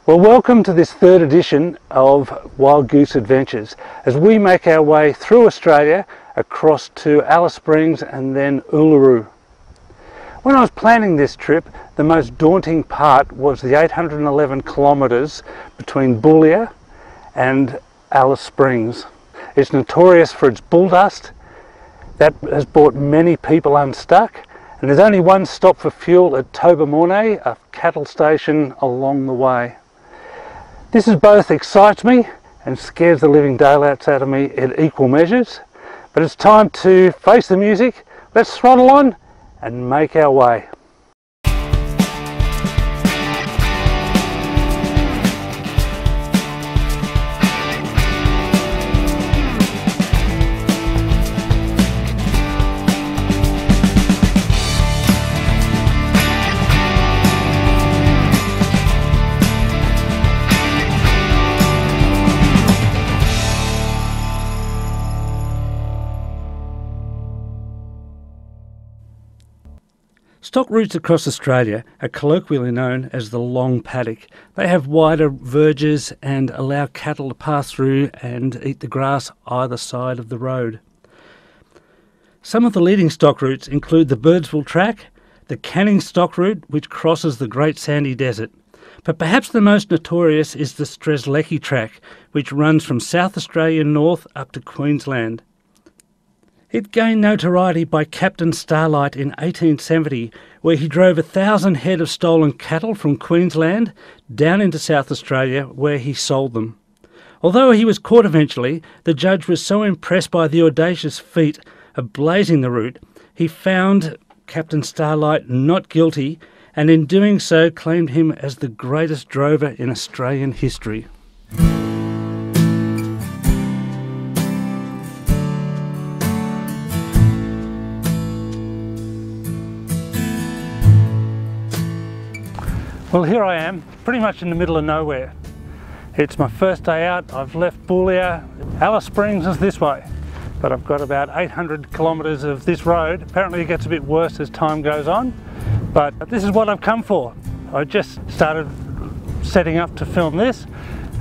Well, welcome to this third edition of Wild Goose Adventures as we make our way through Australia across to Alice Springs and then Uluru. When I was planning this trip, the most daunting part was the 811 kilometres between Boulia and Alice Springs. It's notorious for its bull dust. That has brought many people unstuck, and there's only one stop for fuel at Tobermory, a cattle station along the way. This both excites me and scares the living daylights out of me in equal measures, but it's time to face the music. Let's throttle on and make our way. Stock routes across Australia are colloquially known as the long paddock. They have wider verges and allow cattle to pass through and eat the grass either side of the road. Some of the leading stock routes include the Birdsville Track, the Canning Stock Route, which crosses the Great Sandy Desert. But perhaps the most notorious is the Strzelecki Track, which runs from South Australia north up to Queensland. It gained notoriety by Captain Starlight in 1870, where he drove 1,000 head of stolen cattle from Queensland down into South Australia, where he sold them. Although he was caught eventually, the judge was so impressed by the audacious feat of blazing the route, he found Captain Starlight not guilty, and in doing so claimed him as the greatest drover in Australian history. Well, here I am, pretty much in the middle of nowhere. It's my first day out. I've left Boulia. Alice Springs is this way, but I've got about 800 kilometres of this road. Apparently it gets a bit worse as time goes on, but this is what I've come for. I just started setting up to film this,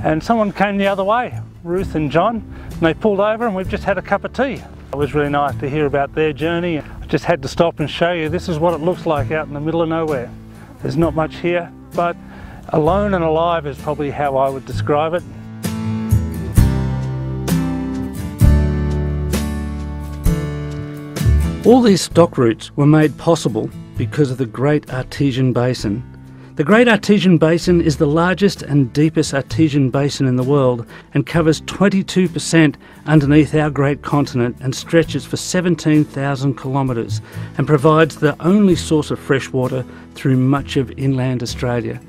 and someone came the other way, Ruth and John, and they pulled over and we've just had a cup of tea. It was really nice to hear about their journey. I just had to stop and show you this is what it looks like out in the middle of nowhere. There's not much here, but alone and alive is probably how I would describe it. All these stock routes were made possible because of the Great Artesian Basin. The Great Artesian Basin is the largest and deepest artesian basin in the world and covers 22% underneath our great continent and stretches for 17,000 kilometres and provides the only source of fresh water through much of inland Australia.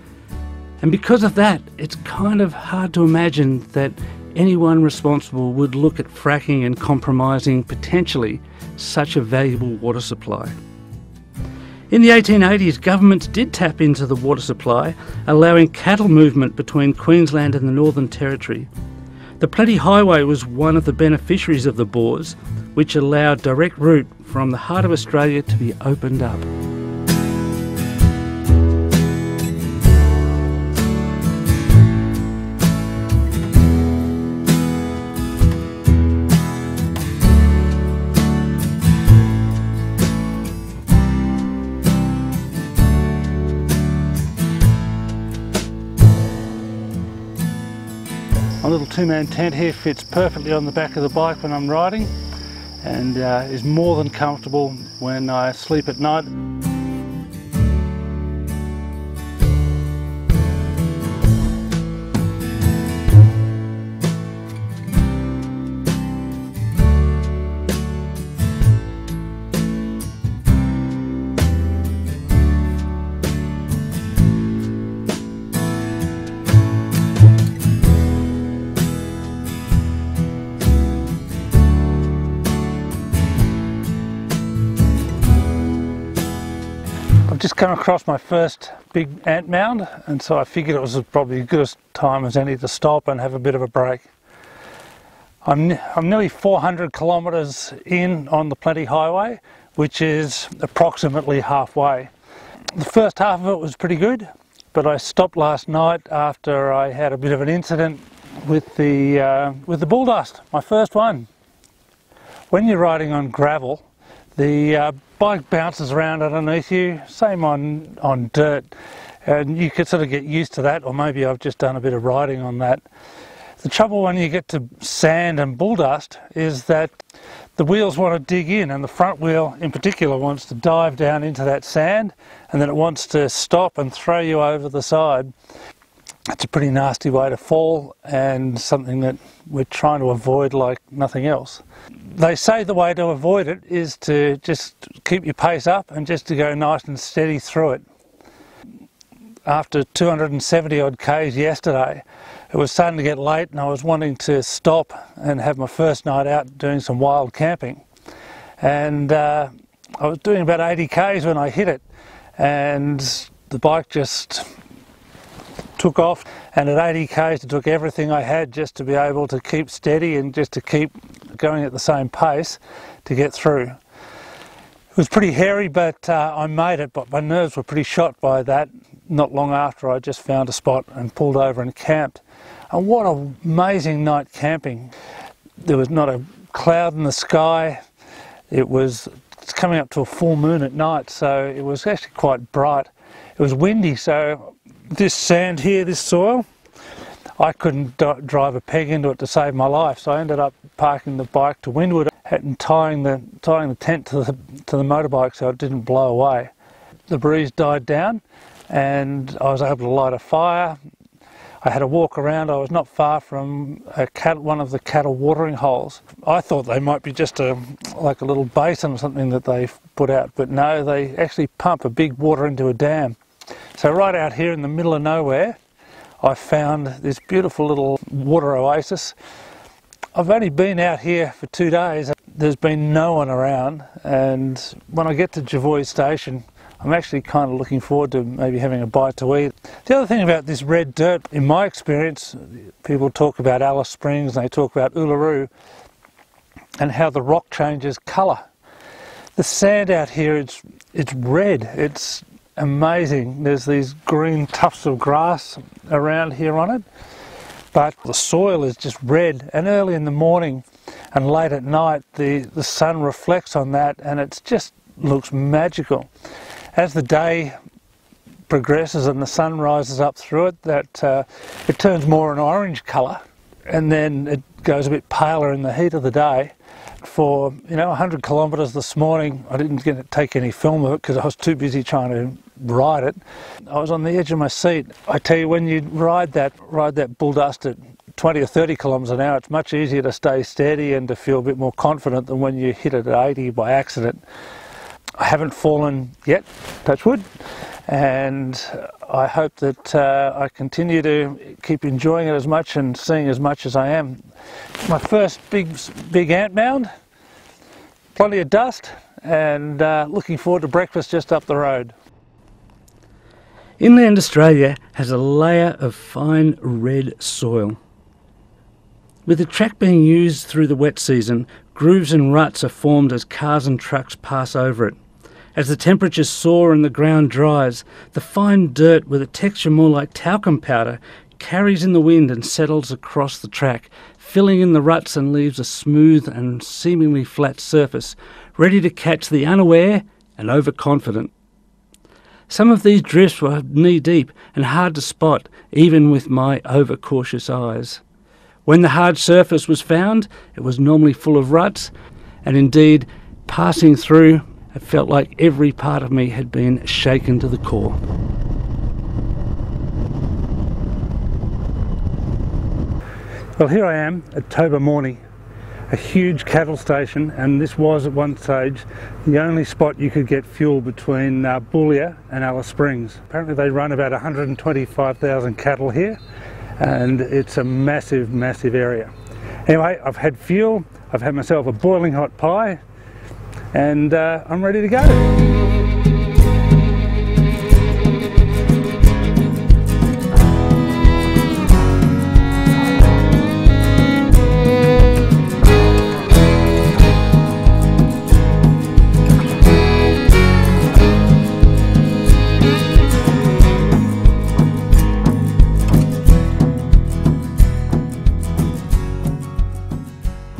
And because of that, it's kind of hard to imagine that anyone responsible would look at fracking and compromising potentially such a valuable water supply. In the 1880s, governments did tap into the water supply, allowing cattle movement between Queensland and the Northern Territory. The Plenty Highway was one of the beneficiaries of the bores, which allowed direct route from the heart of Australia to be opened up. My little two-man tent here fits perfectly on the back of the bike when I'm riding and is more than comfortable when I sleep at night. I've just come across my first big ant mound, and so I figured it was probably as good a time as any to stop and have a bit of a break. I'm nearly 400 kilometres in on the Plenty Highway, which is approximately halfway. The first half of it was pretty good. but I stopped last night after I had a bit of an incident with the bull dust, my first one. When you're riding on gravel, the bike bounces around underneath you, same on dirt, and you could sort of get used to that, or maybe I've just done a bit of riding on that. The trouble when you get to sand and bull dust is that the wheels want to dig in, and the front wheel in particular wants to dive down into that sand, and then it wants to stop and throw you over the side. It's a pretty nasty way to fall, and something that we're trying to avoid like nothing else. They say the way to avoid it is to just keep your pace up and just to go nice and steady through it. After 270 odd Ks yesterday, it was starting to get late and I was wanting to stop and have my first night out doing some wild camping. And I was doing about 80 Ks when I hit it, and the bike just took off, and at 80 Ks it took everything I had just to be able to keep steady and just to keep going at the same pace to get through. It was pretty hairy, but I made it, but my nerves were pretty shot by that. Not long after, I just found a spot and pulled over and camped. And what an amazing night camping. There was not a cloud in the sky. It's coming up to a full moon at night, so it was actually quite bright. It was windy, so this sand here, this soil, I couldn't drive a peg into it to save my life, so I ended up parking the bike to windward and tying the tent to the motorbike so it didn't blow away. The breeze died down and I was able to light a fire. I had a walk around. I was not far from one of the cattle watering holes. I thought they might be just like a little basin or something that they put out, but no, they actually pump a big water into a dam. So right out here in the middle of nowhere, I found this beautiful little water oasis. I've only been out here for 2 days. There's been no one around, and when I get to Jervois station, I'm actually kind of looking forward to maybe having a bite to eat. The other thing about this red dirt, in my experience, people talk about Alice Springs and they talk about Uluru and how the rock changes colour. The sand out here, it's red. It's amazing. There's these green tufts of grass around here on it, but the soil is just red, and early in the morning and late at night the sun reflects on that and it just looks magical. As the day progresses and the sun rises up through it, it turns more an orange colour, and then it goes a bit paler in the heat of the day. For 100 kilometres this morning, I didn't get to take any film of it because I was too busy trying to ride it. I was on the edge of my seat. I tell you, when you ride that bull dust at 20 or 30 kilometres an hour, it's much easier to stay steady and to feel a bit more confident than when you hit it at 80 by accident. I haven't fallen yet, touch wood, and I hope that I continue to keep enjoying it as much and seeing as much as I am. My first big ant mound, plenty of dust, and looking forward to breakfast just up the road. Inland Australia has a layer of fine red soil. With the track being used through the wet season, grooves and ruts are formed as cars and trucks pass over it. As the temperatures soar and the ground dries, the fine dirt with a texture more like talcum powder carries in the wind and settles across the track, filling in the ruts and leaves a smooth and seemingly flat surface, ready to catch the unaware and overconfident. Some of these drifts were knee-deep and hard to spot, even with my overcautious eyes. When the hard surface was found, it was normally full of ruts, and indeed, passing through, it felt like every part of me had been shaken to the core. Well, here I am at Tobermory, a huge cattle station, and this was at one stage the only spot you could get fuel between Boulia and Alice Springs. Apparently they run about 125,000 cattle here, and it's a massive, massive area. Anyway, I've had fuel, I've had myself a boiling hot pie, and I'm ready to go.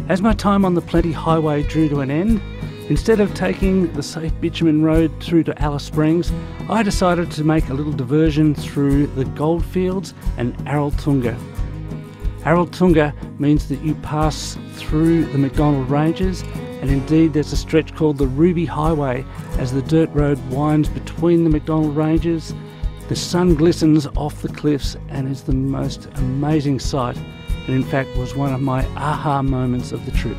As my time on the Plenty Highway drew to an end, instead of taking the safe bitumen road through to Alice Springs, I decided to make a little diversion through the Goldfields and Araltunga. Araltunga means that you pass through the McDonald Ranges, and indeed there's a stretch called the Ruby Highway as the dirt road winds between the McDonald Ranges. The sun glistens off the cliffs and is the most amazing sight, and in fact was one of my aha moments of the trip.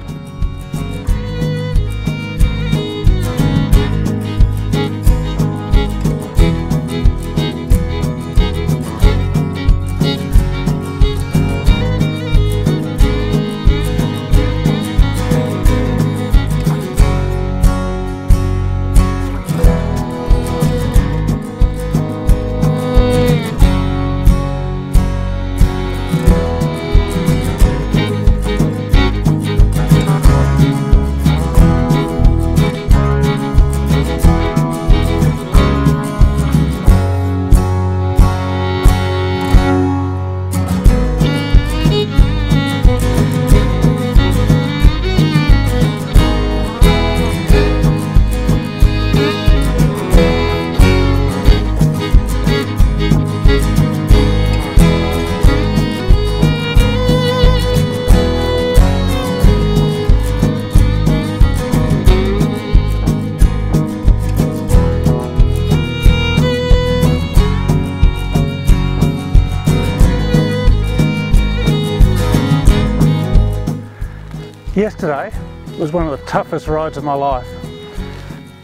Yesterday was one of the toughest rides of my life.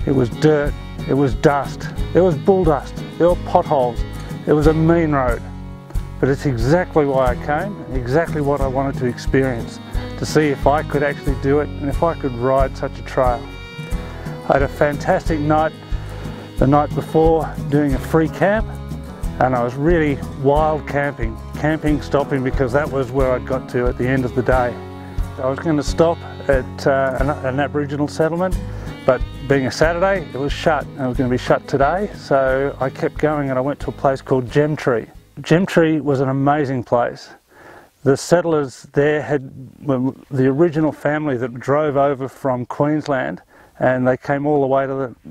It was dirt, it was dust, there was bull dust, there were potholes, it was a mean road. But it's exactly why I came, exactly what I wanted to experience, to see if I could actually do it and if I could ride such a trail. I had a fantastic night the night before doing a free camp, and I was really wild camping, stopping, because that was where I got to at the end of the day. I was going to stop at an Aboriginal settlement, but being a Saturday, it was shut, and it was going to be shut today, so I kept going and I went to a place called Gemtree. Gemtree was an amazing place. The settlers there were the original family that drove over from Queensland, and they came all the way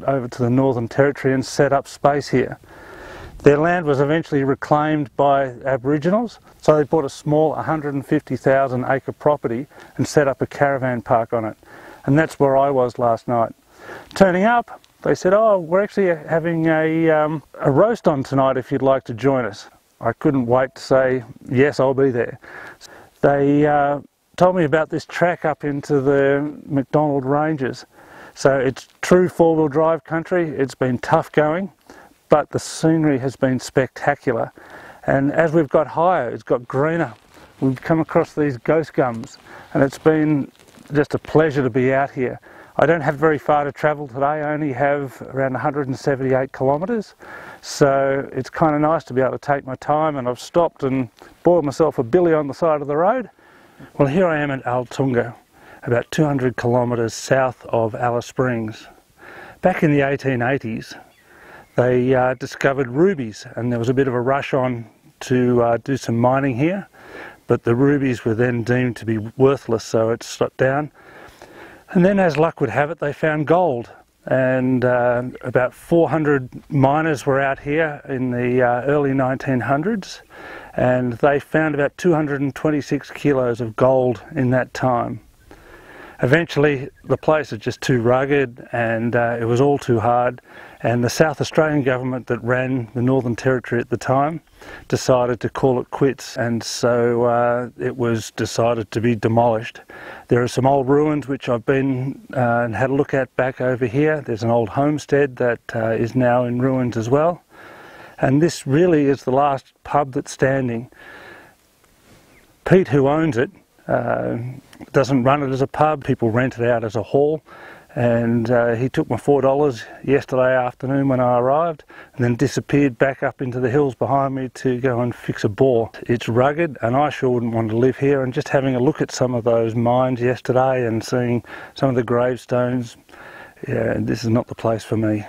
over to the Northern Territory and set up space here. Their land was eventually reclaimed by Aboriginals, so they bought a small 150,000 acre property and set up a caravan park on it. And that's where I was last night. Turning up, they said, "Oh, we're actually having a roast on tonight if you'd like to join us." I couldn't wait to say, yes, I'll be there. They told me about this track up into the McDonald Ranges. So it's true four-wheel drive country. It's been tough going, but the scenery has been spectacular. And as we've got higher, it's got greener. We've come across these ghost gums, and it's been just a pleasure to be out here. I don't have very far to travel today. I only have around 178 kilometres, so it's kind of nice to be able to take my time, and I've stopped and boiled myself a billy on the side of the road. Well, here I am at Araltunga, about 200 kilometres south of Alice Springs. Back in the 1880s, they discovered rubies, and there was a bit of a rush on to do some mining here, but the rubies were then deemed to be worthless, so it shut down. And then, as luck would have it, they found gold, and about 400 miners were out here in the early 1900s, and they found about 226 kilos of gold in that time. Eventually the place was just too rugged, and it was all too hard, and the South Australian government that ran the Northern Territory at the time decided to call it quits, and so it was decided to be demolished. There are some old ruins which I've been and had a look at back over here. There's an old homestead that is now in ruins as well, and this really is the last pub that's standing. Pete, who owns it, doesn't run it as a pub. People rent it out as a hall, and he took my $4 yesterday afternoon when I arrived, and then disappeared back up into the hills behind me to go and fix a bore. It's rugged, and I sure wouldn't want to live here, and just having a look at some of those mines yesterday and seeing some of the gravestones, yeah, this is not the place for me.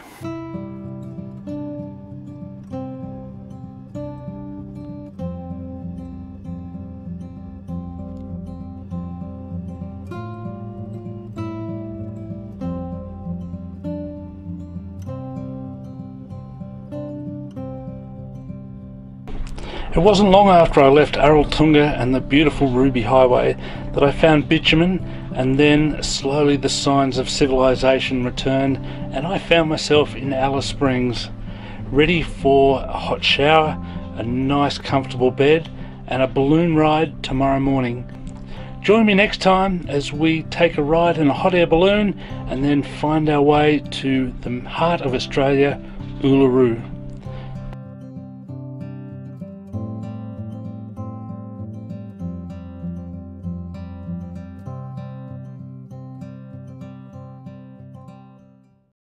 It wasn't long after I left Araltunga and the beautiful Ruby Highway that I found bitumen, and then slowly the signs of civilization returned and I found myself in Alice Springs, ready for a hot shower, a nice comfortable bed and a balloon ride tomorrow morning. Join me next time as we take a ride in a hot air balloon and then find our way to the heart of Australia, Uluru.